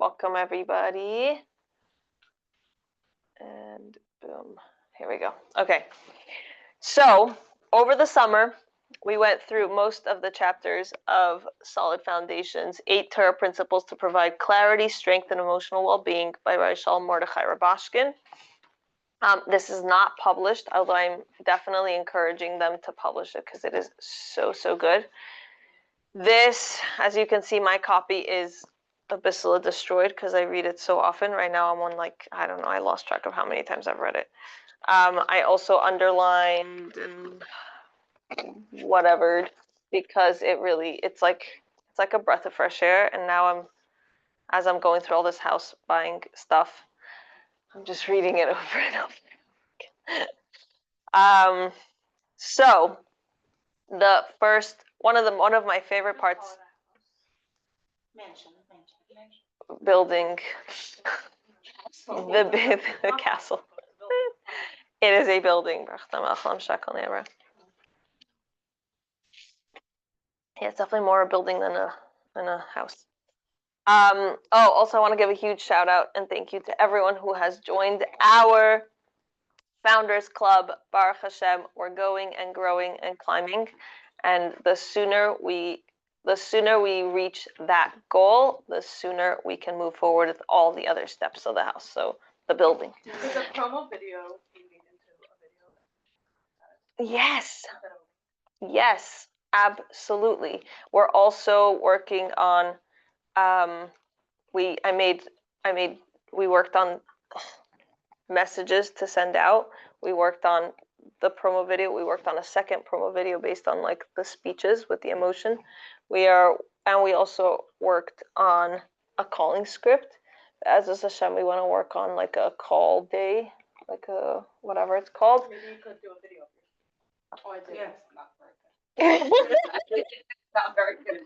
Welcome, everybody. And boom, here we go. Okay, so over the summer, we went through most of the chapters of Solid Foundations, 8 Torah Principles to Provide Clarity, Strength, and Emotional Well-Being by Rishal Mordechai Rabashkin. This is not published, although I'm definitely encouraging them to publish it because it is so, so good. This, as you can see, my copy is a bit destroyed because I read it so often. Right now I'm on I don't know, I lost track of how many times I've read it. I also underlined and whatever because it's like a breath of fresh air. And now as I'm going through all this house buying stuff, I'm just reading it over and over. So the first one of my favorite parts. Building the castle. It is a building. Yeah, it's definitely more a building than a house. Also, I want to give a huge shout out and thank you to everyone who has joined our Founders Club. Baruch Hashem, we're going and growing and climbing, and the sooner we reach that goal, the sooner we can move forward with all the other steps of the house. So the building. Is a promo video feeding into a video? Yes. Yes, absolutely. We're also working on we worked on messages to send out. We worked on the promo video. We worked on a second promo video based on the speeches with the emotion. We also worked on a calling script. As is Hashem, we want to work on a call day, a whatever it's called. Maybe you could do a video. Oh, I did. Yes, not very good. Not very good.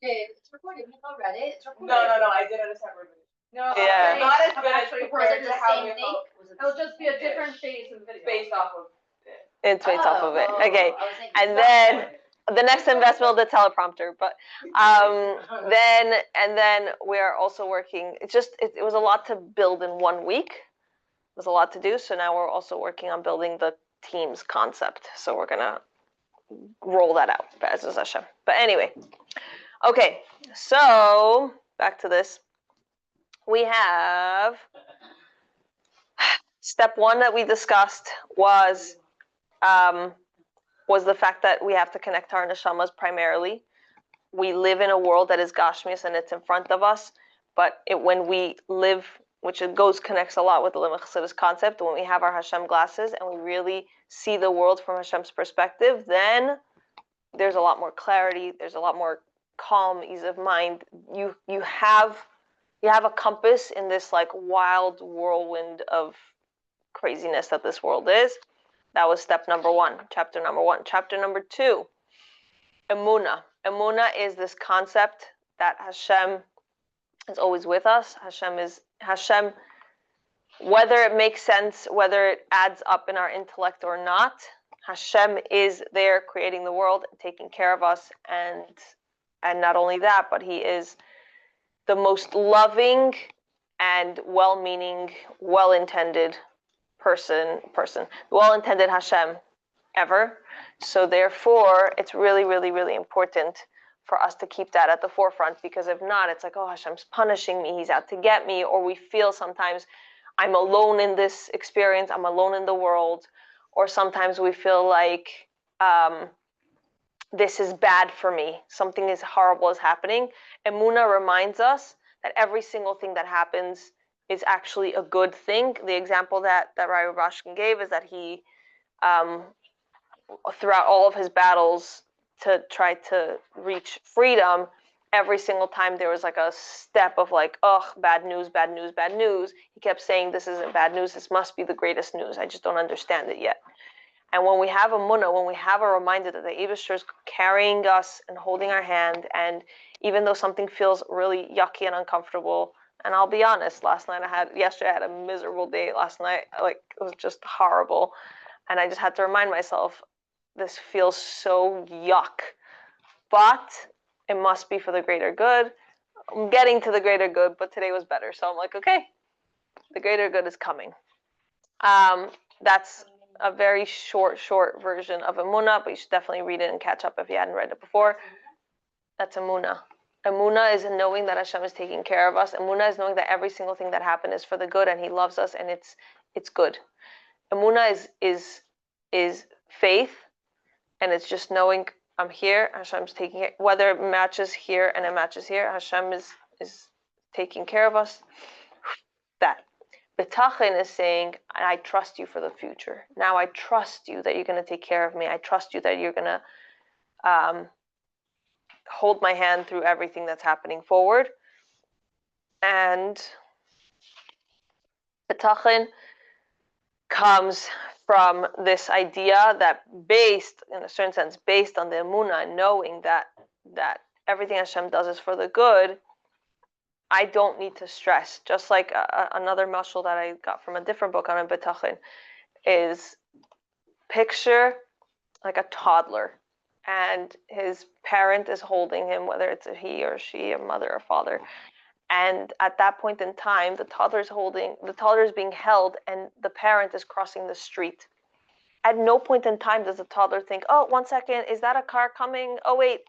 It's recorded. We all read it. It's recorded. No. I did it a separate video. No, yeah. Not as good as compared to how we thought. It'll just be a different face in the video. Based off of it. It's based off of it. Okay. And then the next investment will be the teleprompter. But then we are also working. It was a lot to build in 1 week. It was a lot to do. So now we're also working on building the team's concept. So we're gonna roll that out. But anyway, okay. So back to this. We have step 1 that we discussed was the fact that we have to connect our neshamas primarily. We live in a world that is gashmius and it's in front of us, but when we live, which connects a lot with the Limit Chassidus concept, when we have our Hashem glasses and we really see the world from Hashem's perspective, then there's a lot more clarity, there's a lot more calm, ease of mind. You have a compass in this wild whirlwind of craziness that this world is. That was step number 1, chapter number 1. Chapter number 2, Emuna. Emuna is this concept that Hashem is always with us. Hashem, whether it makes sense, whether it adds up in our intellect or not, Hashem is there creating the world and taking care of us. And not only that, but he is the most loving and well-meaning, well-intended person, well-intended Hashem ever. So therefore, it's really, really, really important for us to keep that at the forefront, because if not, it's oh, Hashem's punishing me, he's out to get me, or we feel sometimes I'm alone in this experience, I'm alone in the world, or sometimes we feel this is bad for me, something is horrible is happening. Emuna reminds us that every single thing that happens is actually a good thing. The example that Rabbi Rabashkin gave is that he, throughout all of his battles to try to reach freedom, every single time there was a step of bad news, bad news, bad news. He kept saying, this isn't bad news, this must be the greatest news. I just don't understand it yet. And when we have a munah, when we have a reminder that the Eibishter is carrying us and holding our hand, and even though something feels really yucky and uncomfortable, and I'll be honest, yesterday I had a miserable day last night, it was just horrible. And I just had to remind myself, this feels so yuck, but it must be for the greater good. I'm getting to the greater good, but today was better. So I'm like, okay, the greater good is coming. That's a very short version of Emuna, but you should definitely read it and catch up if you hadn't read it before. That's Emuna. Emuna is knowing that Hashem is taking care of us. Emuna is knowing that every single thing that happened is for the good, and He loves us, and it's good. Emuna is faith, and it's just knowing I'm here. Hashem's taking it. Whether it matches here and it matches here, Hashem is taking care of us. That. Bitachon is saying, I trust you for the future. Now I trust you that you're going to take care of me. I trust you that you're going to hold my hand through everything that's happening forward. And Bitachon comes from this idea that based, in a certain sense, based on the Emuna, knowing that everything Hashem does is for the good, I don't need to stress. Just like another mashal that I got from a different book on Bitachon is picture like a toddler and his parent is holding him, whether it's a he or she, a mother or father. And at that point in time, the toddler is being held and the parent is crossing the street. At no point in time does the toddler think, oh, 1 second, is that a car coming? Oh, wait,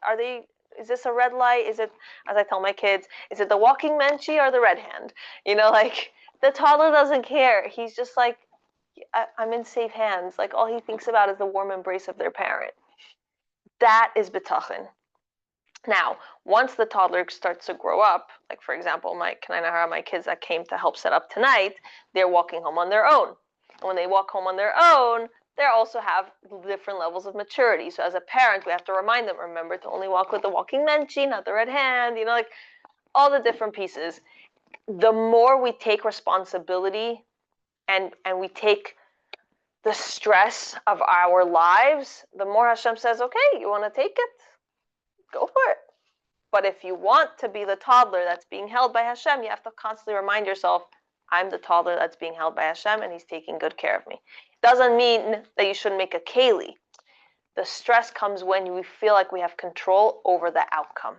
is this a red light? Is it, as I tell my kids, is it the walking menchie or the red hand? Like the toddler doesn't care. He's just like, I'm in safe hands. Like all he thinks about is the warm embrace of their parent. That is bitachon. Now, once the toddler starts to grow up, like for example, my kids that came to help set up tonight, they're walking home on their own. And when they walk home on their own, they also have different levels of maturity. So as a parent, we have to remind them, remember to only walk with the walking menchie, not the red hand, like all the different pieces. The more we take responsibility and we take the stress of our lives, the more Hashem says, okay, you want to take it? Go for it. But if you want to be the toddler that's being held by Hashem, you have to constantly remind yourself, I'm the toddler that's being held by Hashem and He's taking good care of me. Doesn't mean that you shouldn't make a keli. The stress comes when we feel like we have control over the outcome.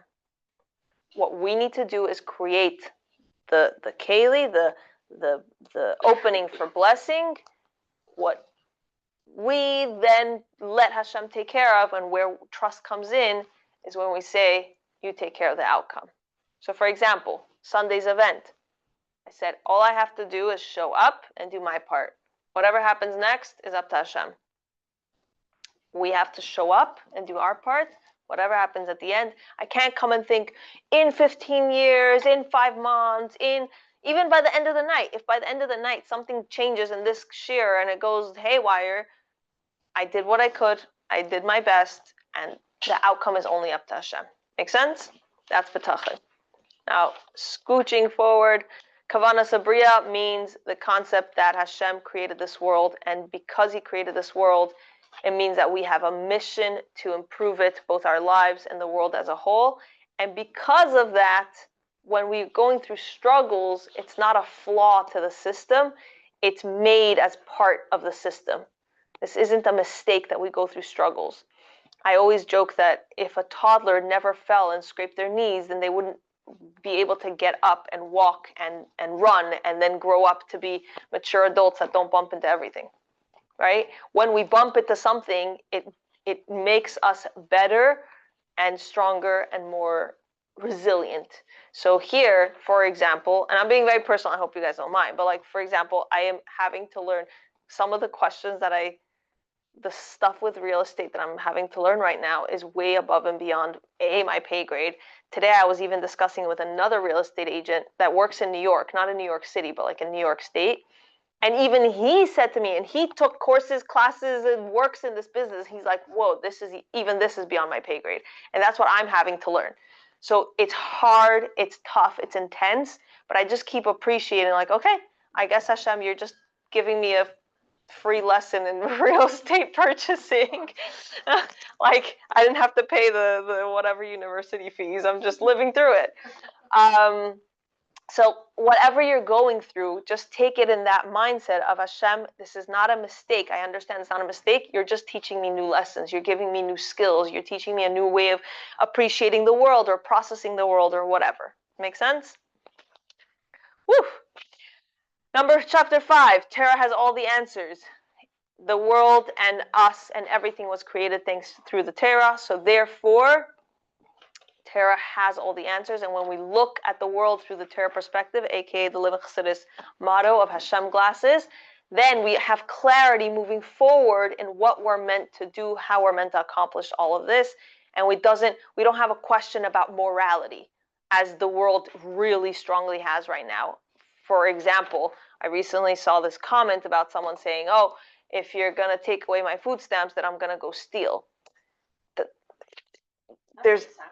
What we need to do is create the keli, the opening for blessing. What we then let Hashem take care of, and where trust comes in is when we say, you take care of the outcome. So for example, Sunday's event. I said, all I have to do is show up and do my part. Whatever happens next is up to Hashem. We have to show up and do our part. Whatever happens at the end, I can't come and think, in 15 years, in 5 months, even by the end of the night. If by the end of the night something changes in this shir and it goes haywire, I did what I could, I did my best, and the outcome is only up to Hashem. Make sense? That's bitachon. Now, scooching forward, Kavana Sabriya means the concept that Hashem created this world, and because He created this world, it means that we have a mission to improve it, both our lives and the world as a whole. And because of that, when we're going through struggles, it's not a flaw to the system, it's made as part of the system. This isn't a mistake that we go through struggles. I always joke that if a toddler never fell and scraped their knees, then they wouldn't be able to get up and walk and run and then grow up to be mature adults that don't bump into everything, right? When we bump into something, it makes us better and stronger and more resilient. So here, for example, and I'm being very personal, I hope you guys don't mind, but like, for example, I am having to learn some of the questions that the stuff with real estate that I'm having to learn right now is way above and beyond my pay grade. Today I was even discussing with another real estate agent that works in New York, not in New York City, but like in New York State. And even he said to me, and he took courses, classes, and works in this business. He's like, whoa, this is beyond my pay grade. And that's what I'm having to learn. So it's hard, it's tough, it's intense, but I just keep appreciating like, okay, I guess Hashem, you're just giving me a free lesson in real estate purchasing. Like I didn't have to pay the whatever university fees. I'm just living through it. So whatever you're going through, just take it in that mindset of Hashem, this is not a mistake. I understand it's not a mistake. You're just teaching me new lessons. You're giving me new skills. You're teaching me a new way of appreciating the world or processing the world or whatever. Make sense? Woo! Chapter 5, Torah has all the answers. The world and us and everything was created through the Torah. So therefore, Torah has all the answers, and when we look at the world through the Torah perspective, aka the Living Chassidus motto of Hashem glasses, then we have clarity moving forward in what we're meant to do, how we're meant to accomplish all of this, and we don't have a question about morality, as the world really strongly has right now. For example, I recently saw this comment about someone saying, "Oh, if you're gonna take away my food stamps, then I'm gonna go steal."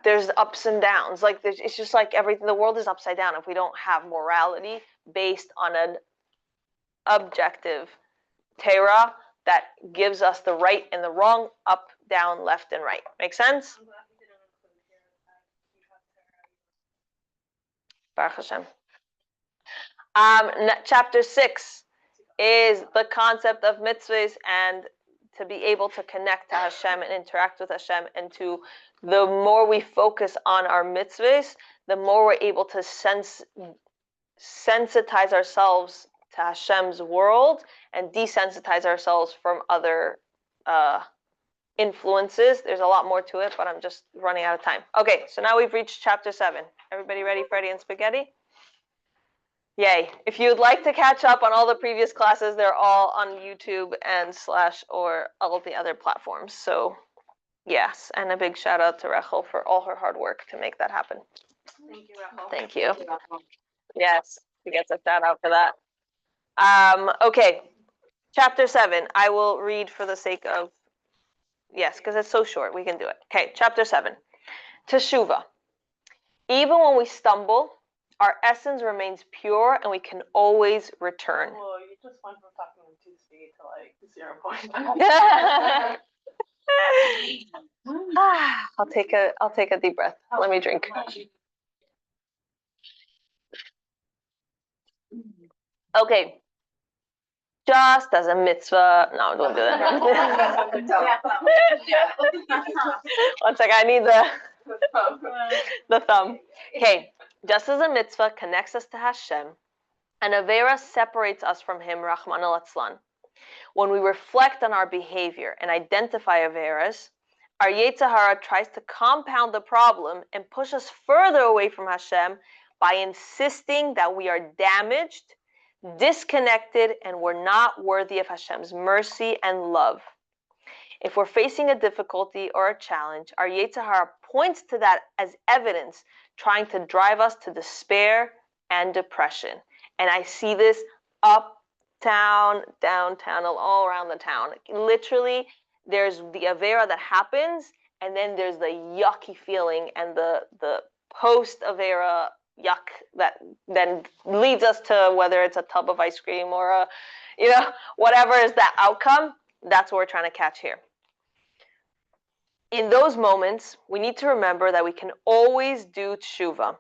There's ups and downs. Like it's just like everything. The world is upside down if we don't have morality based on an objective Torah that gives us the right and the wrong, up, down, left, and right. Make sense? Baruch Hashem. Chapter 6 is the concept of mitzvahs and to be able to connect to Hashem and interact with Hashem, and the more we focus on our mitzvahs, the more we're able to sensitize ourselves to Hashem's world and desensitize ourselves from other influences. There's a lot more to it, but I'm just running out of time. Okay, so now we've reached chapter 7. Everybody ready, Freddy and Spaghetti? Yay. If you'd like to catch up on all the previous classes, they're all on YouTube and / or all of the other platforms. So yes, and a big shout out to Rachel for all her hard work to make that happen. Thank you, Rachel. Thank you. Yes, she gets a shout out for that. Okay, chapter 7. I will read for the sake of, yes, because it's so short, we can do it. Okay, chapter 7. Teshuvah. Even when we stumble, our essence remains pure and we can always return. Well, you just went from talking to Tuesday to like 0.5. I'll take a deep breath. Let me drink. Okay. Just as a mitzvah. No, don't do that. One second, I need the thumb. Okay. Just as a mitzvah connects us to Hashem, an avera separates us from Him, Rahman al-Atzlan. When we reflect on our behavior and identify averas, our Yetzer Hara tries to compound the problem and push us further away from Hashem by insisting that we are damaged, disconnected, and we're not worthy of Hashem's mercy and love. If we're facing a difficulty or a challenge, our Yetzer Hara points to that as evidence, trying to drive us to despair and depression. And I see this uptown, downtown, all around the town. Literally, there's the avera that happens, and then there's the yucky feeling and the post-avera yuck that then leads us to whether it's a tub of ice cream or whatever is that outcome. That's what we're trying to catch here. In those moments, we need to remember that we can always do teshuvah.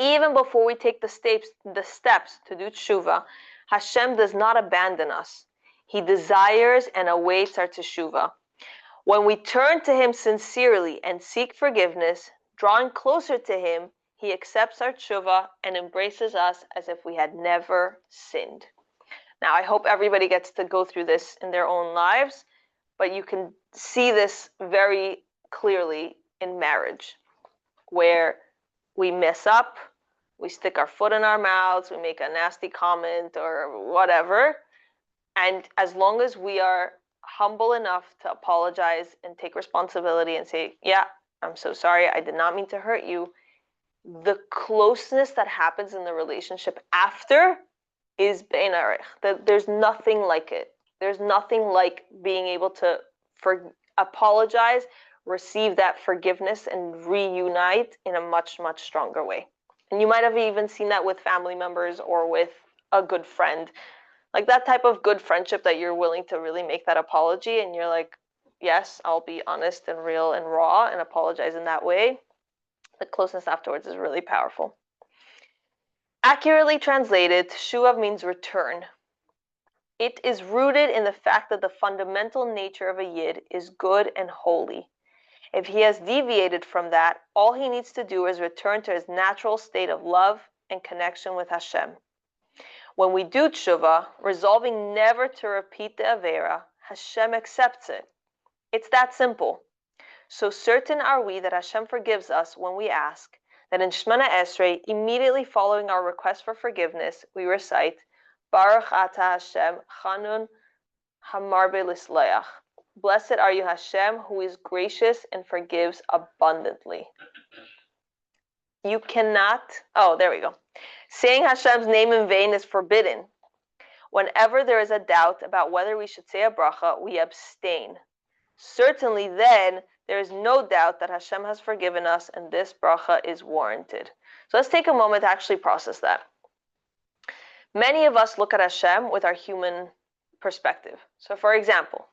Even before we take the steps to do teshuvah, Hashem does not abandon us. He desires and awaits our teshuvah. When we turn to Him sincerely and seek forgiveness, drawing closer to Him, He accepts our teshuvah and embraces us as if we had never sinned. Now, I hope everybody gets to go through this in their own lives, but you can see this very clearly in marriage, where we mess up, we stick our foot in our mouths, we make a nasty comment or whatever, and as long as we are humble enough to apologize and take responsibility and say, yeah, I'm so sorry, I did not mean to hurt you, the closeness that happens in the relationship after is bein arich. There's nothing like it. There's nothing like being able to apologize, receive that forgiveness, and reunite in a much, much stronger way. And you might have even seen that with family members or with a good friend. Like that type of good friendship that you're willing to really make that apology and you're like, yes, I'll be honest and real and raw and apologize in that way. The closeness afterwards is really powerful. Accurately translated, teshuva means return. It is rooted in the fact that the fundamental nature of a yid is good and holy. If he has deviated from that, all he needs to do is return to his natural state of love and connection with Hashem. When we do tshuva, resolving never to repeat the avera, Hashem accepts it. It's that simple. So certain are we that Hashem forgives us when we ask, that in Shemana Esrei, immediately following our request for forgiveness, we recite, Baruch Ata Hashem, Chanun Hamarbe Lisleach. Blessed are you, Hashem, who is gracious and forgives abundantly. You cannot, there we go. Saying Hashem's name in vain is forbidden. Whenever there is a doubt about whether we should say a bracha, we abstain. Certainly then, there is no doubt that Hashem has forgiven us and this bracha is warranted. So let's take a moment to actually process that. Many of us look at Hashem with our human perspective. So for example,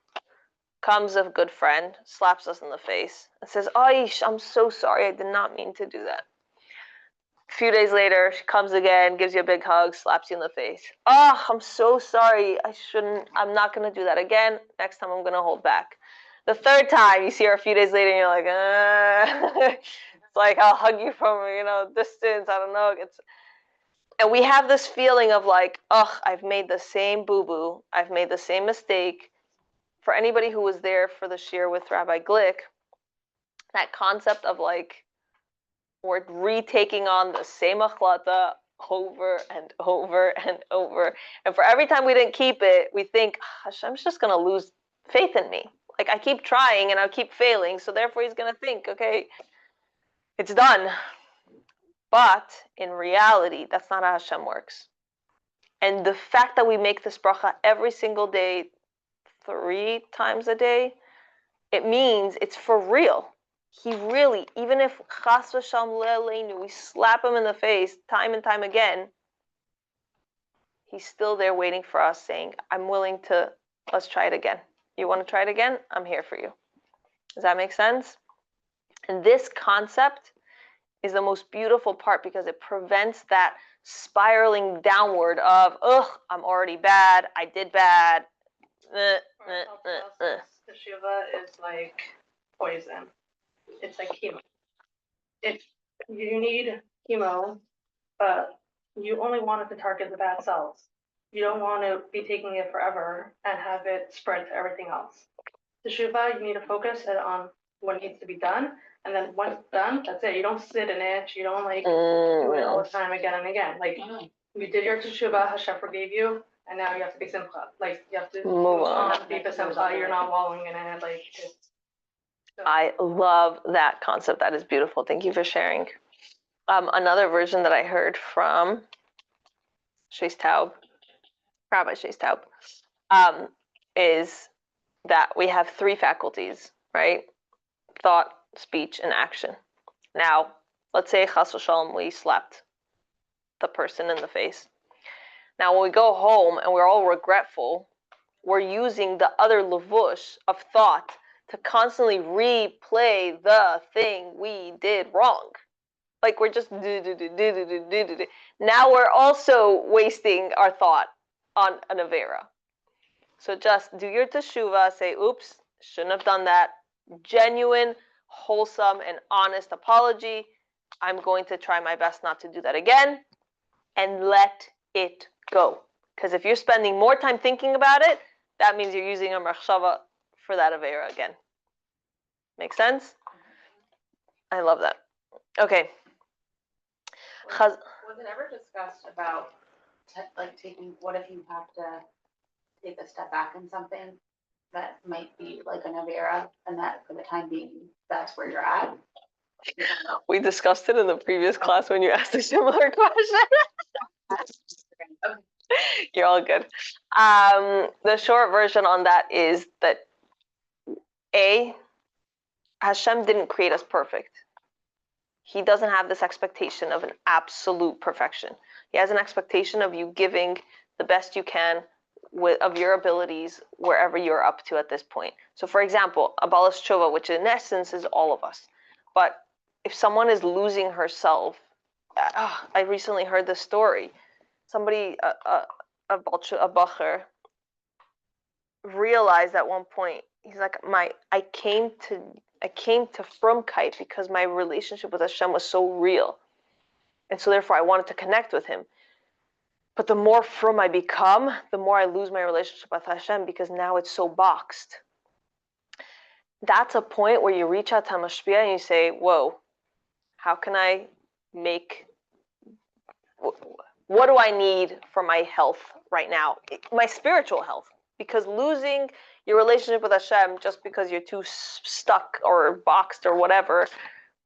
comes a good friend, slaps us in the face, and says, Aish, I'm so sorry, I did not mean to do that. A few days later, she comes again, gives you a big hug, slaps you in the face. Oh, I'm so sorry, I'm not going to do that again. Next time I'm going to hold back. The third time, you see her a few days later, and you're like, It's like, I'll hug you from, distance, I don't know. And we have this feeling of like, I've made the same boo-boo, I've made the same mistake. For anybody who was there for the shir with Rabbi Glick, that concept of like, we're retaking on the same achlata over and over and over. And for every time we didn't keep it, we think, Hashem's just going to lose faith in me. Like, I keep trying and I keep failing, so therefore he's going to think, okay, it's done. But in reality, that's not how Hashem works. And the fact that we make this bracha every single day, 3 times a day, it means it's for real. He really, even if chas v'shalom le'aleinu, we slap him in the face time and time again, he's still there waiting for us saying, I'm willing to, let's try it again. You want to try it again? I'm here for you. Does that make sense? And this concept is the most beautiful part because it prevents that spiraling downward of, I'm already bad, I did bad. Teshuva is like poison. It's like chemo. If you need chemo, but you only want it to target the bad cells. You don't want to be taking it forever and have it spread to everything else. Teshuva, you need to focus it on what needs to be done, and then once it's done, that's it. You don't sit in it. You don't do it all the time again and again. Like you did your teshuva, Hashem forgave you, and now you have to be simcha. Like you have to move on, be simcha. You're not wallowing in it. Like I love that concept. That is beautiful. Thank you for sharing. Another version that I heard from Shais Taub, Rabbi Shais Taub, is that we have 3 faculties, right? Thought, speech, and action. Now, let's say chas v'shalom, we slapped the person in the face. Now, when we go home and we're all regretful, we're using the other levush of thought to constantly replay the thing we did wrong. Like we're just do. Now we're also wasting our thought on an avera. So just do your teshuva, say, oops, shouldn't have done that. Genuine, wholesome, and honest apology. I'm going to try my best not to do that again. And let it go. Because if you're spending more time thinking about it, that means you're using a machshava for that avera again. Make sense? I love that. Okay. Was it ever discussed about taking, what if you have to take a step back in something that might be like an avera, and that for the time being, that's where you're at? We discussed it in the previous class when you asked a similar question. You're all good. The short version on that is that Hashem didn't create us perfect. He doesn't have this expectation of an absolute perfection. He has an expectation of you giving the best you can of your abilities wherever you're up to at this point. So for example, a balas tshuva, which in essence is all of us. But if someone is losing herself I recently heard this story. Somebody, a bacher, realized at one point, he's like, I came to frumkeit because my relationship with Hashem was so real, and so therefore I wanted to connect with Him. But the more frum I become, the more I lose my relationship with Hashem because now it's so boxed. That's a point where you reach out to Mashpia and you say, whoa, how can I make, what do I need for my health right now? My spiritual health. Because losing your relationship with Hashem just because you're too stuck or boxed or whatever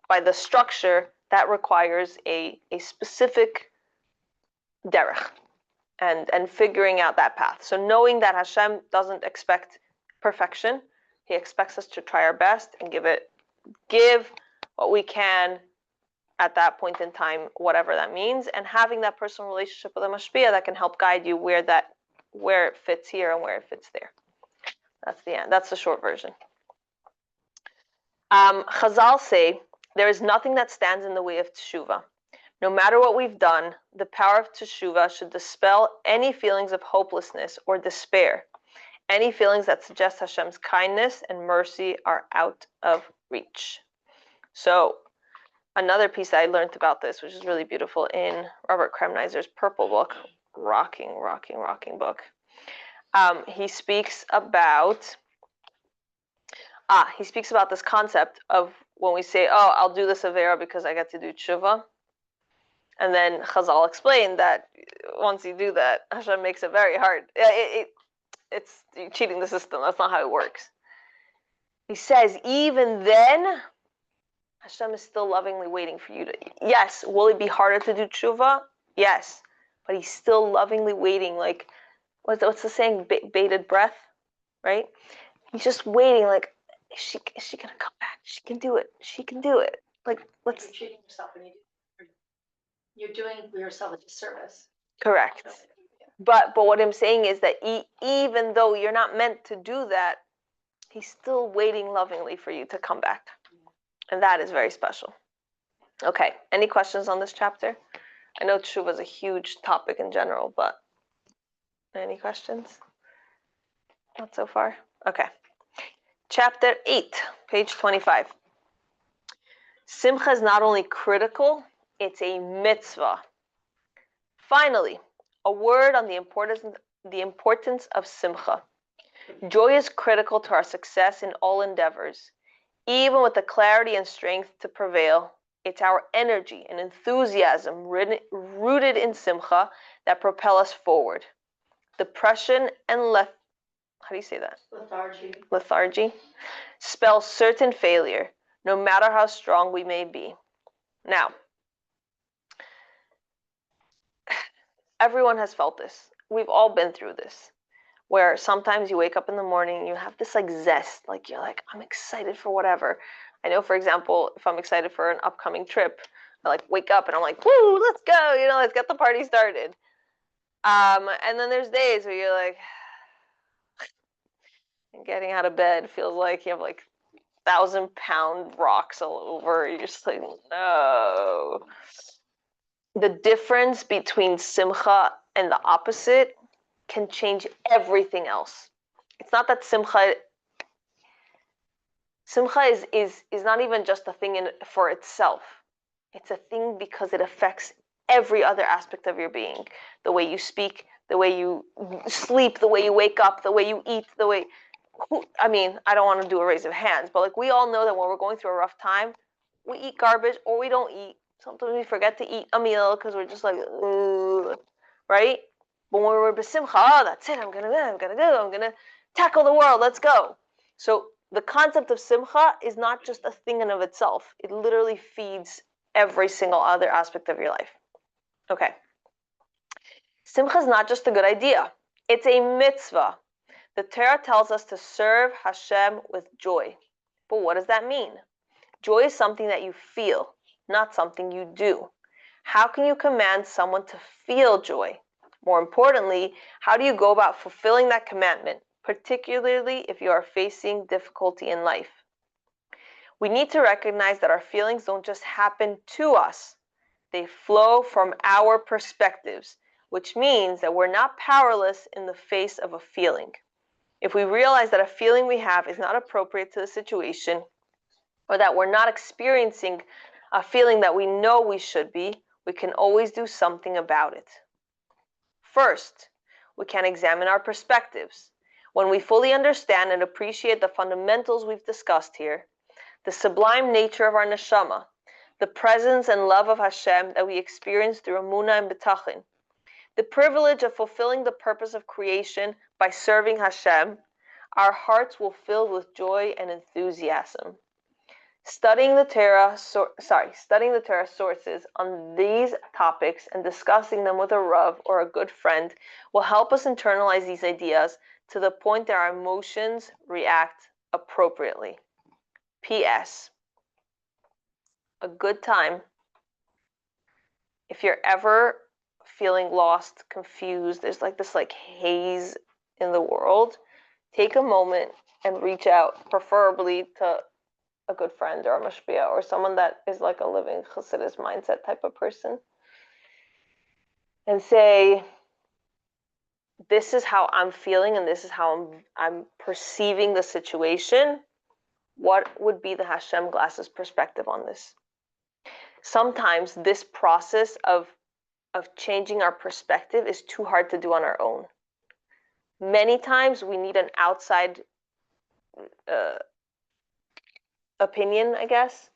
by the structure, that requires a specific derech and figuring out that path. So knowing that Hashem doesn't expect perfection, He expects us to try our best and give what we can at that point in time, whatever that means, and having that personal relationship with a mashpia that can help guide you where it fits here and where it fits there. That's the end. That's the short version. Chazal say, there is nothing that stands in the way of teshuvah. No matter what we've done, the power of teshuvah should dispel any feelings of hopelessness or despair. Any feelings that suggest Hashem's kindness and mercy are out of reach. So, another piece I learned about this, which is really beautiful, in Robert Kremnizer's Purple book, rocking book. He speaks about this concept of when we say, "Oh, I'll do this avera because I get to do tshuva," and then Chazal explained that once you do that, Hashem makes it very hard. It's you're cheating the system. That's not how it works. He says, even then, Hashem is still lovingly waiting for you to. Yes, will it be harder to do tshuva? Yes, but He's still lovingly waiting. Like, what's the saying? Bated breath, right? He's just waiting. Like, is she gonna come back? She can do it. She can do it. Like, let's. You're cheating yourself when you're doing yourself a disservice. Correct. But what I'm saying is that even though you're not meant to do that, He's still waiting lovingly for you to come back. And that is very special. Okay, any questions on this chapter? I know tshuva is a huge topic in general, but any questions? Not so far? Okay. Chapter 8, page 25. Simcha is not only critical, it's a mitzvah. Finally, a word on the importance of simcha. Joy is critical to our success in all endeavors. Even with the clarity and strength to prevail, it's our energy and enthusiasm rooted in simcha that propel us forward. Depression and how do you say that? Lethargy spell certain failure, no matter how strong we may be. Now, everyone has felt this. We've all been through this, where sometimes you wake up in the morning and you have this like zest, like you're like, I'm excited for whatever. I know, for example, if I'm excited for an upcoming trip, I like wake up and I'm like, woo, let's go, let's get the party started. And then there's days where you're like, getting out of bed feels like you have like 1,000-pound rocks all over. You're just like, no. The difference between simcha and the opposite can change everything else. It's not that simcha is not even just a thing for itself. It's a thing because it affects every other aspect of your being. The way you speak, the way you sleep, the way you wake up, the way you eat, the way... I don't want to do a raise of hands, but like we all know that when we're going through a rough time, we eat garbage or we don't eat. Sometimes we forget to eat a meal because we're just like, right? But when we're besimcha, that's it. I'm gonna tackle the world. Let's go. So the concept of simcha is not just a thing in of itself. It literally feeds every single other aspect of your life. Okay. Simcha is not just a good idea. It's a mitzvah. The Torah tells us to serve Hashem with joy. But what does that mean? Joy is something that you feel, not something you do. How can you command someone to feel joy? More importantly, how do you go about fulfilling that commandment, particularly if you are facing difficulty in life? We need to recognize that our feelings don't just happen to us. They flow from our perspectives, which means that we're not powerless in the face of a feeling. If we realize that a feeling we have is not appropriate to the situation, or that we're not experiencing a feeling that we know we should be, we can always do something about it. First, we can examine our perspectives. When we fully understand and appreciate the fundamentals we've discussed here, the sublime nature of our neshama, the presence and love of Hashem that we experience through Emuna and Bitachon, the privilege of fulfilling the purpose of creation by serving Hashem, our hearts will fill with joy and enthusiasm. Studying the Torah sources on these topics and discussing them with a Rav or a good friend will help us internalize these ideas to the point that our emotions react appropriately. P.S. A good time, if you're ever feeling lost, confused, there's like this haze in the world, take a moment and reach out, preferably to a good friend or a mashpia or someone that is like a living Chassidus mindset type of person, and say, this is how I'm feeling and this is how I'm perceiving the situation. What would be the Hashem glasses perspective on this? Sometimes this process of changing our perspective is too hard to do on our own. Many times we need an outside opinion, I guess,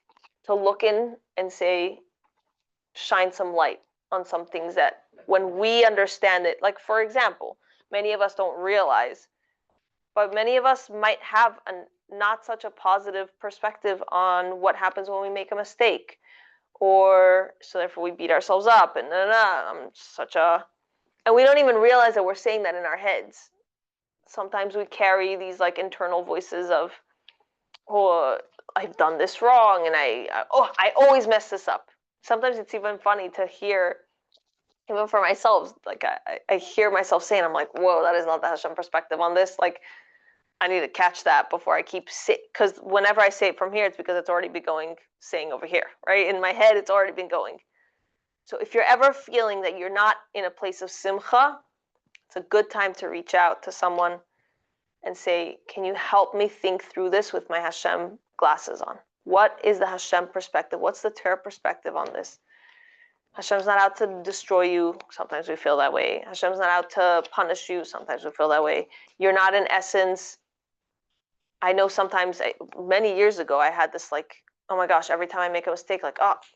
to look in and say, shine some light on some things that when we understand it, like for example, many of us don't realize, but many of us might have not such a positive perspective on what happens when we make a mistake, or so therefore we beat ourselves up and and we don't even realize that we're saying that in our heads. Sometimes we carry these internal voices of, oh, I've done this wrong, and I always mess this up. Sometimes it's even funny to hear, even for myself, I hear myself saying, I'm like, whoa, that is not the Hashem perspective on this. I need to catch that before I keep because whenever I say it from here, it's because it's already been saying over here, right? In my head, it's already been going. So if you're ever feeling that you're not in a place of simcha, it's a good time to reach out to someone and say, can you help me think through this with my Hashem glasses on? What is the Hashem perspective? What's the Torah perspective on this? Hashem's not out to destroy you. Sometimes we feel that way. Hashem's not out to punish you. Sometimes we feel that way. You're not in essence. I know sometimes, many years ago, I had this oh my gosh, every time I make a mistake,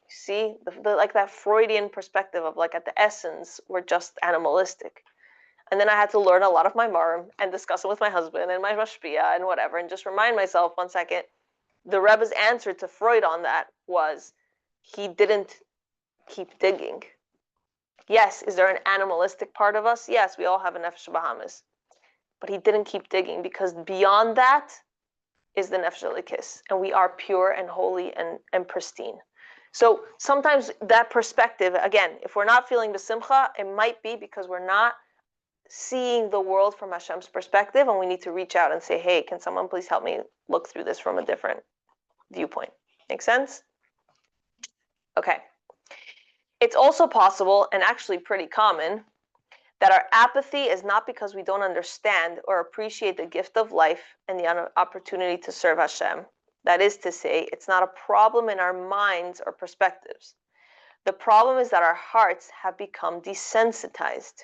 see, that Freudian perspective of at the essence, we're just animalistic. And then I had to learn a lot of my marm and discuss it with my husband and my mashpia and whatever, and just remind myself, one second, the Rebbe's answer to Freud on that was, he didn't keep digging. Yes, is there an animalistic part of us? Yes, we all have an nefesh bahamis. But he didn't keep digging, because beyond that is the nefesh elikis, and we are pure and holy and pristine. So sometimes that perspective, again, if we're not feeling the simcha, it might be because we're not seeing the world from Hashem's perspective, and we need to reach out and say, hey, can someone please help me look through this from a different viewpoint? Make sense? Okay. It's also possible, and actually pretty common, that our apathy is not because we don't understand or appreciate the gift of life and the opportunity to serve Hashem. That is to say, it's not a problem in our minds or perspectives. The problem is that our hearts have become desensitized.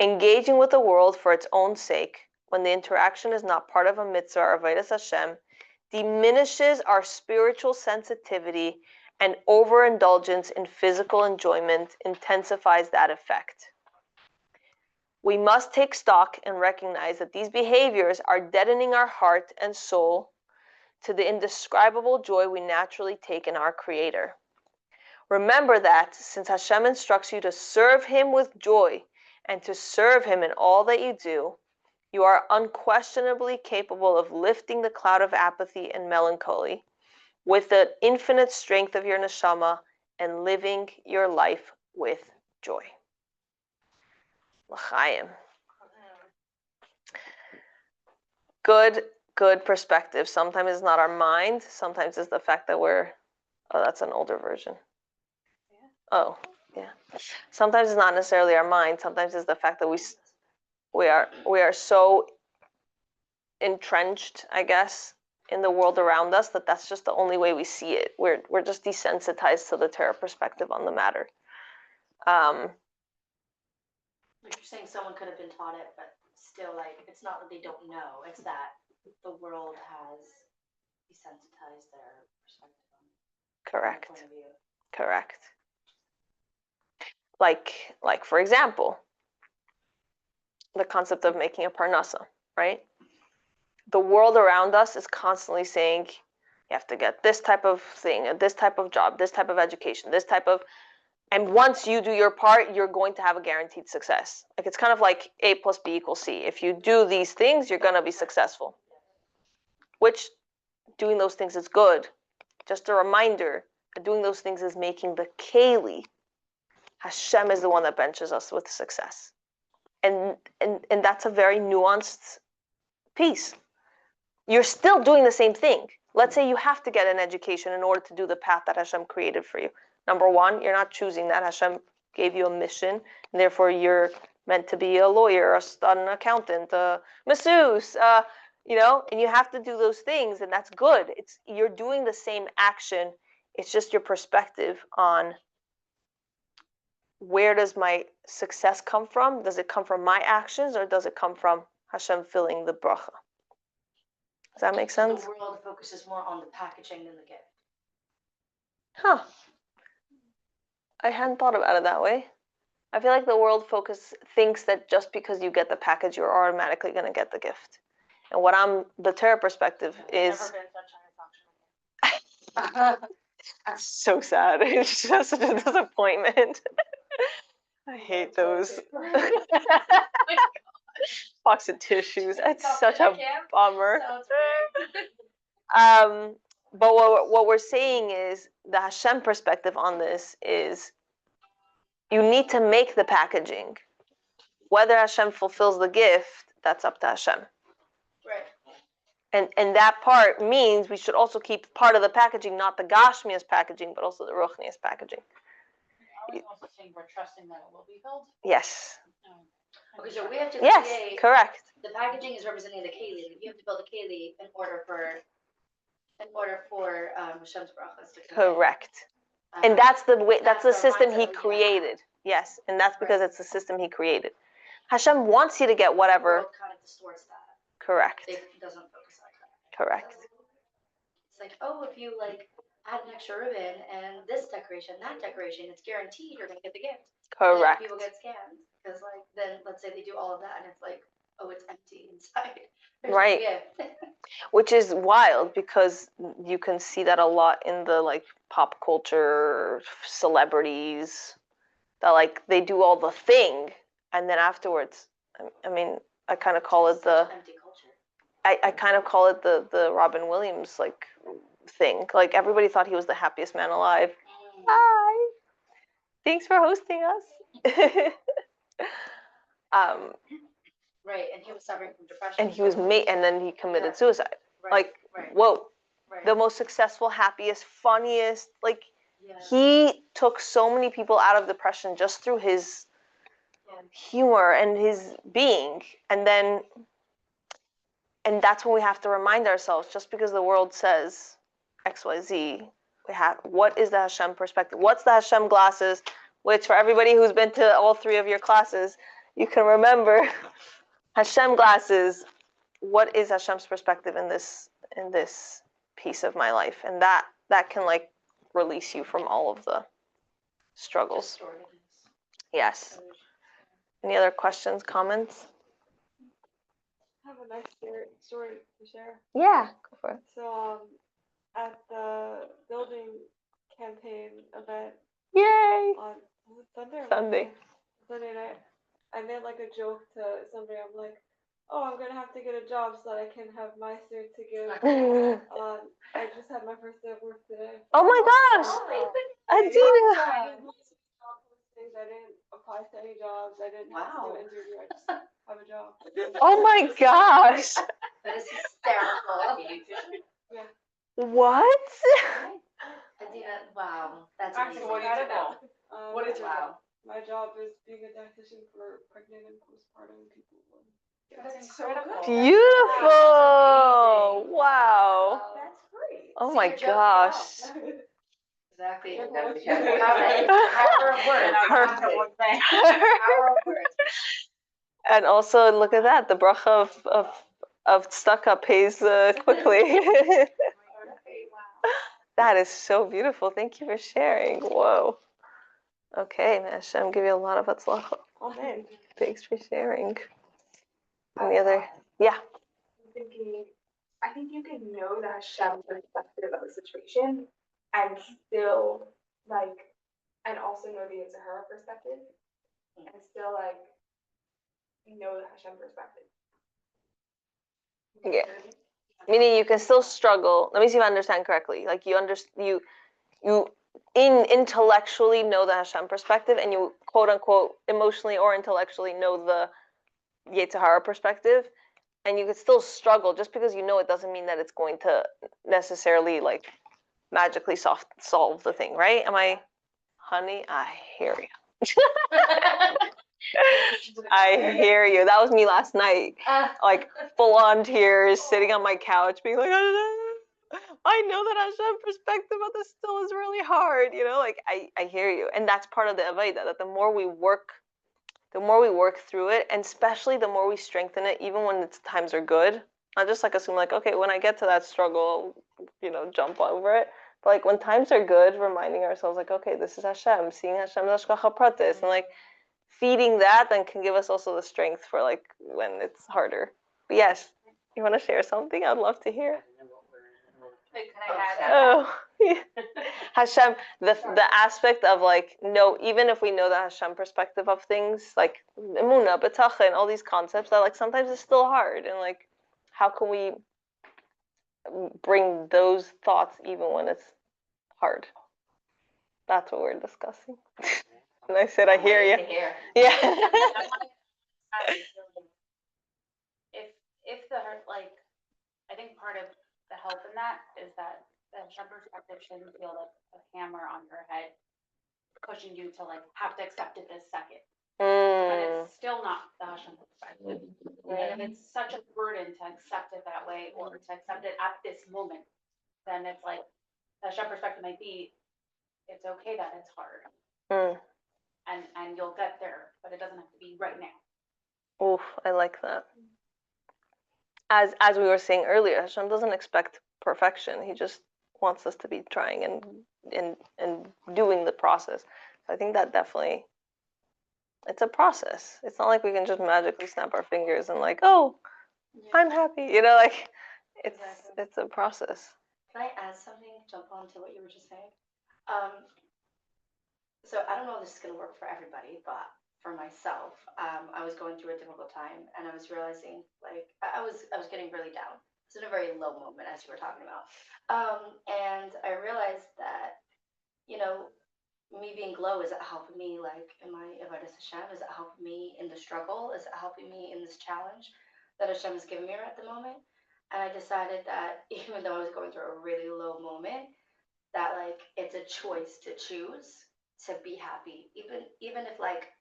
Engaging with the world for its own sake, when the interaction is not part of a mitzvah or avodas Hashem, diminishes our spiritual sensitivity, and overindulgence in physical enjoyment intensifies that effect. We must take stock and recognize that these behaviors are deadening our heart and soul to the indescribable joy we naturally take in our Creator. Remember that since Hashem instructs you to serve Him with joy and to serve Him in all that you do, you are unquestionably capable of lifting the cloud of apathy and melancholy with the infinite strength of your neshama and living your life with joy. L'chaim. Good perspective. Sometimes it's not our mind. Sometimes it's the fact that that's an older version. Oh, yeah. Sometimes it's not necessarily our mind. Sometimes it's the fact that we are so entrenched, I guess, in the world around us that that's just the only way we see it. We're just desensitized to the Torah perspective on the matter. Like you're saying, someone could have been taught it, but still, like, it's not that they don't know. It's that the world has desensitized their perspective on their Correct. point of view. Correct. Like for example, the concept of making a parnasa, right? The world around us is constantly saying you have to get this type of thing, this type of job, this type of education, this type of, and once you do your part, you're going to have a guaranteed success. Like it's kind of like A plus B equals C. If you do these things, you're going to be successful. Which doing those things is good. Just a reminder that doing those things is making the keli. Hashem is the one that benches us with success. And that's a very nuanced piece. You're still doing the same thing. Let's say you have to get an education in order to do the path that Hashem created for you. Number one, you're not choosing that. Hashem gave you a mission, and therefore you're meant to be a lawyer, an accountant, a masseuse, and you have to do those things, and that's good. You're doing the same action. It's just your perspective on where does my success come from? Does it come from my actions, or does it come from Hashem filling the bracha? Does that make sense? The world focuses more on the packaging than the gift. Huh. I hadn't thought about it that way. I feel like the world thinks that just because you get the package, you're automatically going to get the gift. And the Torah perspective is... Never been such an auction. That's so sad. It's just such a disappointment. I hate those. Box of tissues. That's such a bummer. But what we're saying is the Hashem perspective on this is you need to make the packaging. Whether Hashem fulfills the gift, that's up to Hashem. Right. And that part means we should also keep part of the packaging, not the Gashmias packaging, but also the Ruchnias packaging. Are we also saying we're trusting that it will be filled? Yes. Okay, so we have to Yes, create, correct. the packaging is representing the keli. You have to build a keli in order for Hashem's brachas to come in. Correct. And that's the way. That's the That's the system mindset he that we created. Yes, and that's because it's the system he created. Hashem wants you to get The whatever. world kind of distorts that. Correct. It doesn't focus on that. Correct. It's like, oh, if you add an extra ribbon and this decoration, that decoration, it's guaranteed you're gonna get the gift. Correct. And people get scammed because then let's say they do all of that and it's like, oh, it's empty inside. There's Right. no gift. Which is wild because you can see that a lot in the pop culture celebrities that they do all the thing and then afterwards, I mean, I kind of call it the empty culture. I kind of call it the Robin Williams thing. Like everybody thought he was the happiest man alive. Hi. Thanks for hosting us. Right, and he was suffering from depression. And he was and then he committed suicide. Right, Whoa. right. The most successful, happiest, funniest, Yeah. he took so many people out of depression just through his humor and his being. And that's when we have to remind ourselves, just because the world says XYZ, what is the Hashem perspective? What's the Hashem glasses? Which for everybody who's been to all three of your classes, you can remember Hashem glasses. What is Hashem's perspective in this piece of my life? And that can release you from all of the struggles. Yes. Any other questions, comments? I have a nice story to share. Yeah, go for it. So, at the building campaign event Yay! on was it Sunday or Sunday. Monday? Sunday night, I made a joke to somebody. I'm like, "Oh, I'm gonna have to get a job so that I can have my suit to give." I just had my first day of work today. Oh my gosh! Adina! I didn't apply to any jobs. I didn't have to do an interview. I just have a job. Oh my gosh! That is hysterical. What? Adina, wow, that's Actually, amazing. what do you do now? What is your job? My job is being a dietitian for pregnant and postpartum people. That's incredible. incredible. Beautiful. Wow. That's great. Oh See, my you're joking gosh. out. Exactly. You're Power both- of words. Perfect. Power of words. And also, look at that. The bracha of tzedakah pays quickly. Wow. That is so beautiful. Thank you for sharing. Whoa. Okay, may Hashem give you a lot of hatzlacha. Amen. Thanks for sharing. Any other? Yeah. I'm thinking, I think you can know the Hashem perspective of a situation and still and also know the Zahara perspective and still know the Hashem perspective. Yeah. Meaning you can still struggle. Let me see if I understand correctly. Like you intellectually know the Hashem perspective, and you quote unquote emotionally or intellectually know the Yetzirah perspective, and you could still struggle. Just because you know it doesn't mean that it's going to necessarily like magically solve the thing, right? Am I, honey? I hear you. I hear you. That was me last night. Like full on tears, sitting on my couch, being like, I know that Hashem perspective, but this still is really hard. You know, like I hear you, and that's part of the Avaida. That the more we work through it, and especially the more we strengthen it, even when its times are good. Not just like assume like, okay, when I get to that struggle, you know, jump over it. But like when times are good, reminding ourselves like, okay, this is Hashem, seeing Hashem's hashgacha pratis, and like feeding that then can give us also the strength for like when it's harder. But yes, you want to share something? I'd love to hear. Can I add? Oh, yeah. Hashem, the aspect of like, no, even if we know the Hashem perspective of things, like Emuna, Bitachon, all these concepts that like sometimes it's still hard, and like, how can we bring those thoughts even when it's hard? That's what we're discussing. And I said, I hear you. Yeah. If the like, I think part of the help in that is that the Hashem perspective shouldn't feel like a hammer on your head, pushing you to like have to accept it this second. But it's still not the Hashem perspective. And if it's such a burden to accept it that way or to accept it at this moment, then it's like the Hashem perspective might be, it's okay that it's hard. And you'll get there, but it doesn't have to be right now. Oof, I like that. As we were saying earlier, Hashem doesn't expect perfection. He just wants us to be trying and doing the process. So I think that definitely, it's a process. It's not like we can just magically snap our fingers and like, oh, I'm happy. You know, like it's a process. Can I add something? Jump on to what you were just saying. So I don't know if this is gonna work for everybody, but for myself, I was going through a difficult time, and I was realizing like I was getting really down. It's in a very low moment, as you were talking about, and I realized that, you know, me being low, is it helping me like in my avodas Hashem? Is it helping me in the struggle? Is it helping me in this challenge that Hashem is giving me at the moment? And I decided that even though I was going through a really low moment, that like it's a choice to choose to be happy, even if like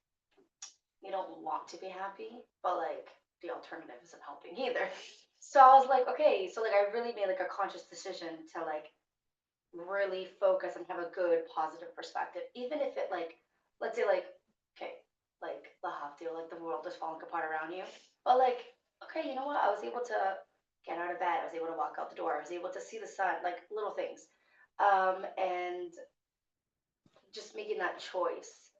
you don't want to be happy, but like the alternative isn't helping either. So I was like, okay, so like I really made like a conscious decision to like really focus and have a good positive perspective, even if it like, let's say like, okay, like lahavdil, like the world is falling apart around you, but like, okay, you know what? I was able to get out of bed. I was able to walk out the door. I was able to see the sun, like little things, and just making that choice,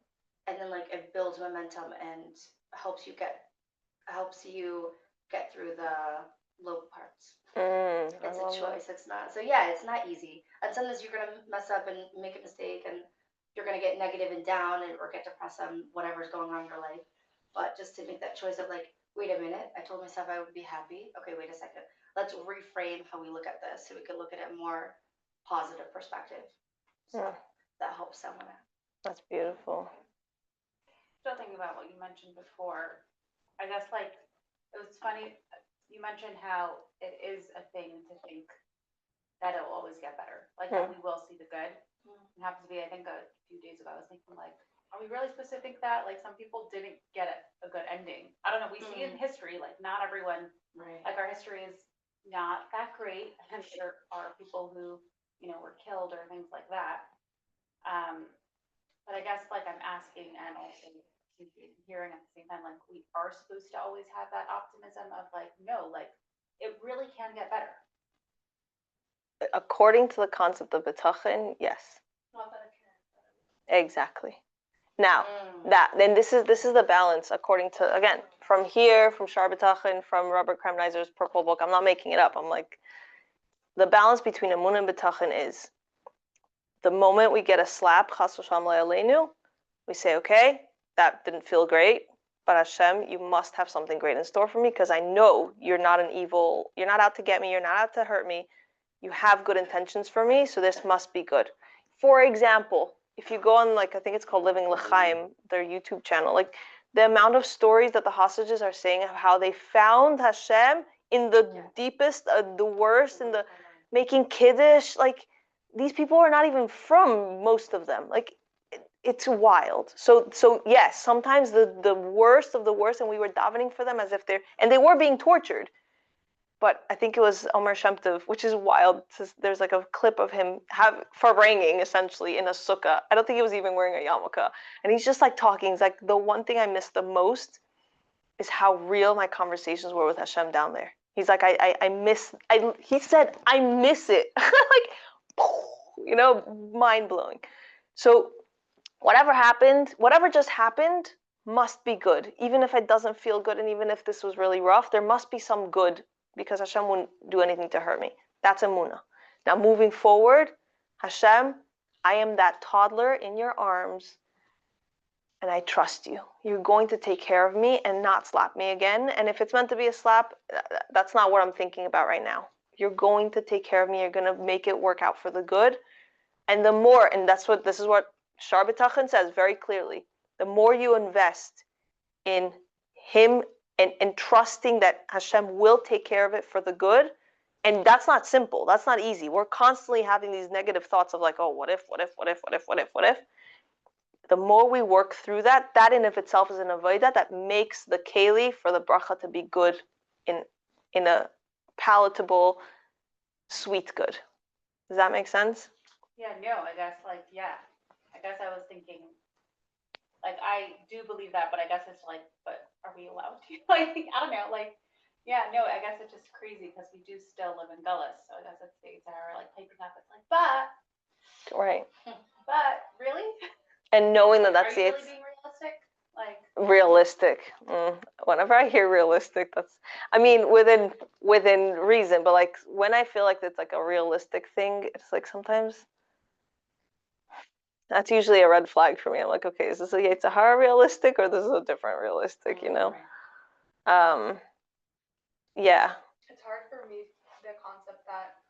and then like it builds momentum and helps you get through the low parts. It's a choice. It's not, so yeah, it's not easy, and sometimes you're gonna mess up and make a mistake, and you're gonna get negative and down and or get depressed on whatever's going on in your life. But just to make that choice of like, wait a minute, I told myself I would be happy. Okay, wait a second, let's reframe how we look at this so we can look at it more positive perspective. So that helps someone out. That's beautiful. Still thinking about what you mentioned before. I guess like it was funny. You mentioned how it is a thing to think that it will always get better, like that we will see the good. It happens to be, I think, a few days ago, I was thinking like, are we really supposed to think that? Like, some people didn't get a good ending. I don't know, we see in history, like, not everyone, Right. like, our history is not that great, and there are people who, were killed or things like that. But I guess, like, I'm asking and also hearing at the same time, like, we are supposed to always have that optimism of like, no, like, it really can get better. According to the concept of Bitachon, yes. Not that it can. Exactly. Now, then this is the balance according to, again, from here, from Shar Bitachon, from Robert Kremnizer's Purple Book. I'm not making it up. I'm like, the balance between Emuna and Bitachon is the moment we get a slap, Chas v'shalom le'aleinu, we say, okay, that didn't feel great, but Hashem, you must have something great in store for me because I know you're not an evil, you're not out to get me, you're not out to hurt me. You have good intentions for me, so this must be good. For example, if you go on, like, I think it's called Living L'Chaim, their YouTube channel, like, the amount of stories that the hostages are saying of how they found Hashem in the deepest, the worst, in the making kiddush, like, these people are not even from, most of them. Like, it's wild. So yes, sometimes the worst of the worst, and we were davening for them as if and they were being tortured. But I think it was Omer Shem Tov, which is wild. There's like a clip of him faranging essentially in a sukkah. I don't think he was even wearing a yarmulke. And he's just like talking. He's like, the one thing I miss the most is how real my conversations were with Hashem down there. He's like, he said, I miss it. Like, mind blowing. So whatever happened, whatever just happened must be good. Even if it doesn't feel good and even if this was really rough, there must be some good because Hashem wouldn't do anything to hurt me. That's Emunah. Now moving forward, Hashem, I am that toddler in your arms and I trust you. You're going to take care of me and not slap me again. And if it's meant to be a slap, that's not what I'm thinking about right now. You're going to take care of me. You're going to make it work out for the good. And the more, and this is what Shar Bitachon says very clearly, the more you invest in him and trusting that Hashem will take care of it for the good, and that's not simple, that's not easy. We're constantly having these negative thoughts of like, oh, what if? The more we work through that in of itself is an avodah that makes the keli for the bracha to be good in a palatable, sweet good. Does that make sense? Yeah, no, I guess I was thinking, like, I do believe that, but I guess it's like, but are we allowed to? Like, I don't know, like, yeah, no, I guess it's just crazy because we do still live in Gullus, so I guess it's things that are like piping up. It's like, Right. But really? And knowing that Are that's you it. really being realistic? Like, Realistic. Whenever I hear realistic, I mean, within reason, but like when I feel like it's like a realistic thing, it's like sometimes that's usually a red flag for me. I'm like, okay, is this a Yetzer Hara realistic or this is a different realistic, Yeah. It's hard for me, the concept that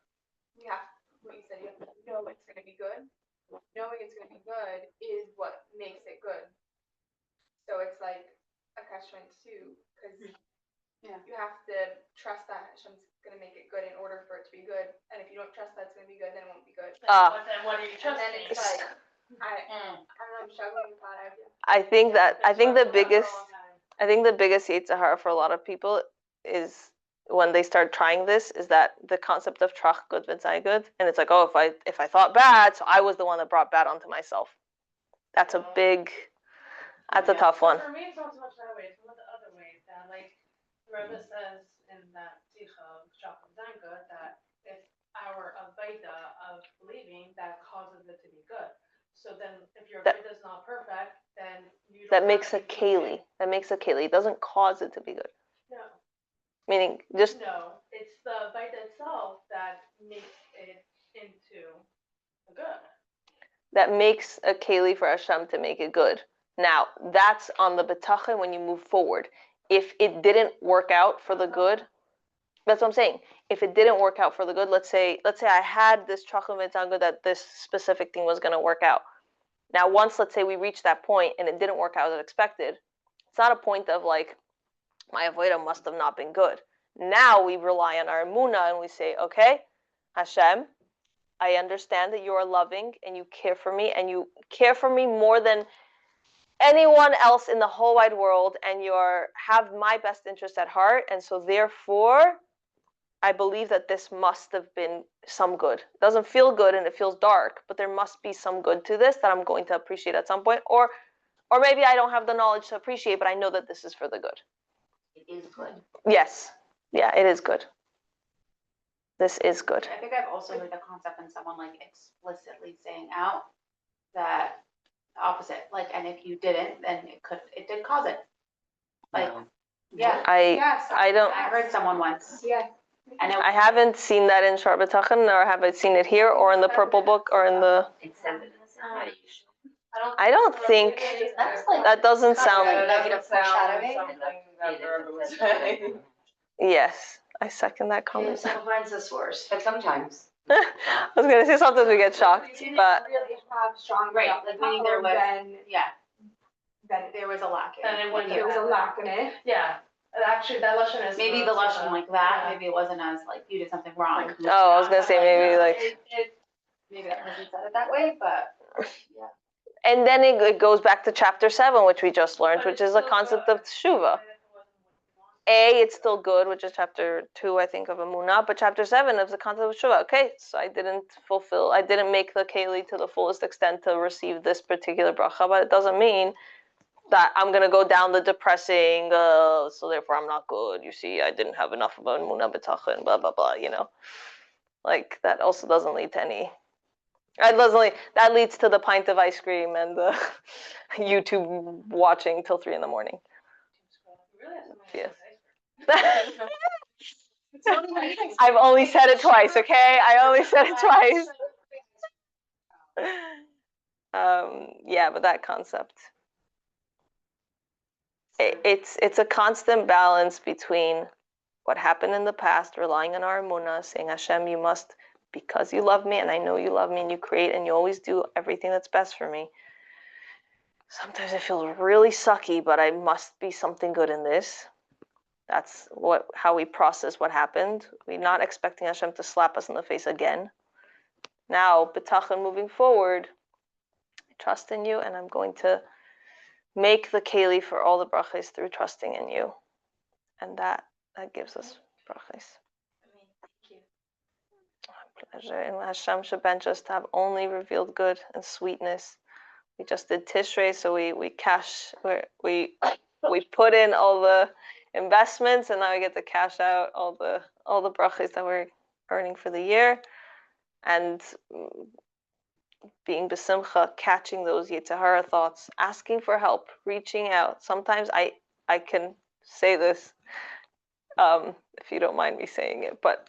what you said, you have to know it's gonna be good. Knowing it's gonna be good is what makes it good. So it's like a catch-22, because you have to trust that Hashem's gonna make it good in order for it to be good. And if you don't trust that it's gonna be good, then it won't be good. Then what are you And trusting? then it's like, I don't know, I'm struggling with that idea. I think the biggest Yetzer Hara for a lot of people is when they start trying this is that the concept of trach good v'tzai good, and it's like, oh, if I thought bad, so I was the one that brought bad onto myself. That's a tough one. For me, it's not so much that way. It's more the other way. That, like, the Rebbe says in that Tzicha of Shach Zanka that it's our avodah of believing that causes it to be good. So then, if your avodah is not perfect, then you don't. That makes a keli. It doesn't cause it to be good. No. Meaning just. No, it's the avodah itself that makes it into a good. That makes a keli for Hashem to make it good. Now, that's on the Bitachon when you move forward. If it didn't work out for the good, that's what I'm saying. If it didn't work out for the good, let's say I had this trachim v'tzanga that this specific thing was going to work out. Now, once, let's say we reach that point and it didn't work out as expected, it's not a point of like, my avodah must have not been good. Now we rely on our emunah and we say, okay, Hashem, I understand that you are loving and you care for me, and you care for me more than anyone else in the whole wide world, and you have my best interest at heart, and so therefore I believe that this must have been some good. It doesn't feel good and it feels dark, but there must be some good to this that I'm going to appreciate at some point, or maybe I don't have the knowledge to appreciate, but I know that this is for the good. It is good. Yes. Yeah, it is good. This is good. I think I've also heard the concept in someone like explicitly saying out that the opposite, like, and if you didn't, then it did cause it. Like, yeah. I heard someone once. Yeah. And I haven't seen that in Shar Bitachon, or have I seen it here, or in the purple book, or in the. I don't think that doesn't sound. Negative foreshadowing. Yes, I second that comment. Sometimes it's worse. But sometimes. I was gonna say sometimes we get shocked, but Really have strong. Right, like meaning there was, yeah, then there was a lack in Then it wouldn't there was a lack in it. Yeah, actually, that lesson is. maybe the lesson like that, maybe it wasn't as like you did something wrong. oh, I was gonna say maybe like. Maybe that person said it that way, but And then it goes back to chapter 7, which we just learned, which is a concept of teshuva. It's still good, which is chapter 2, I think, of Emuna, but chapter 7 is the concept of teshuva. Okay, so I didn't make the keli to the fullest extent to receive this particular bracha, but it doesn't mean that I'm going to go down the depressing, so therefore I'm not good. You see, I didn't have enough of Emuna and Bitachon, blah, blah, blah, Like, that also doesn't lead to any. That leads to the pint of ice cream and the YouTube watching till 3 a.m. Yes. I've only said it twice, okay? I only said it twice. Yeah, but that concept. It's a constant balance between what happened in the past, relying on our emunah, saying, Hashem, you must, because you love me, and I know you love me, and you create, and you always do everything that's best for me. Sometimes it feels really sucky, but I must be something good in this. That's how we process what happened. We're not expecting Hashem to slap us in the face again. Now, Bitachon, moving forward, I trust in you, and I'm going to make the keli for all the brachas through trusting in you. And that gives us brachas. Pleasure. And Hashem should bench us to have only revealed good and sweetness. We just did Tishrei, so we put in all the investments, and now we get to cash out all the brachas that we're earning for the year, and being besimcha, catching those Yitzhahara thoughts, asking for help, reaching out. Sometimes I can say this, if you don't mind me saying it, but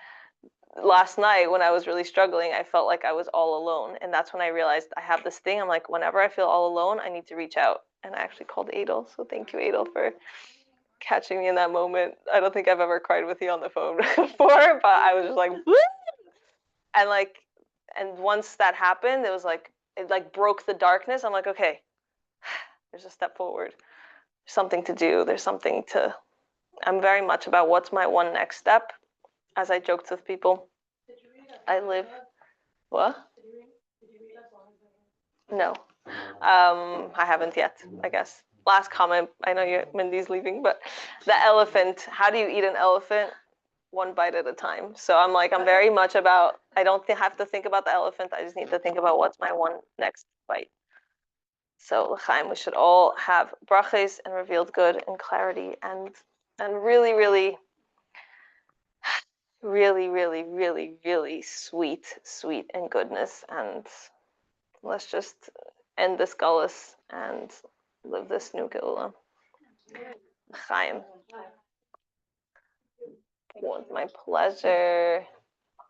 last night when I was really struggling, I felt like I was all alone. And that's when I realized I have this thing. I'm like, whenever I feel all alone, I need to reach out. And I actually called Adel. So thank you, Adel, for catching me in that moment. I don't think I've ever cried with you on the phone before, but I was just like, woo! And once that happened, it broke the darkness. I'm like, okay, there's a step forward. There's something to do. I'm very much about what's my one next step. As I joked with people, what? No, I haven't yet, I guess. Last comment, I know Mindy's leaving, but the elephant, how do you eat an elephant? One bite at a time. So I'm very much about, I don't have to think about the elephant, I just need to think about what's my one next bite. So l'chaim, we should all have brachas and revealed good and clarity and really, really, really, really, really, really sweet and goodness. And let's just end this gullus and live this new Geulah. Chaim. It was my pleasure.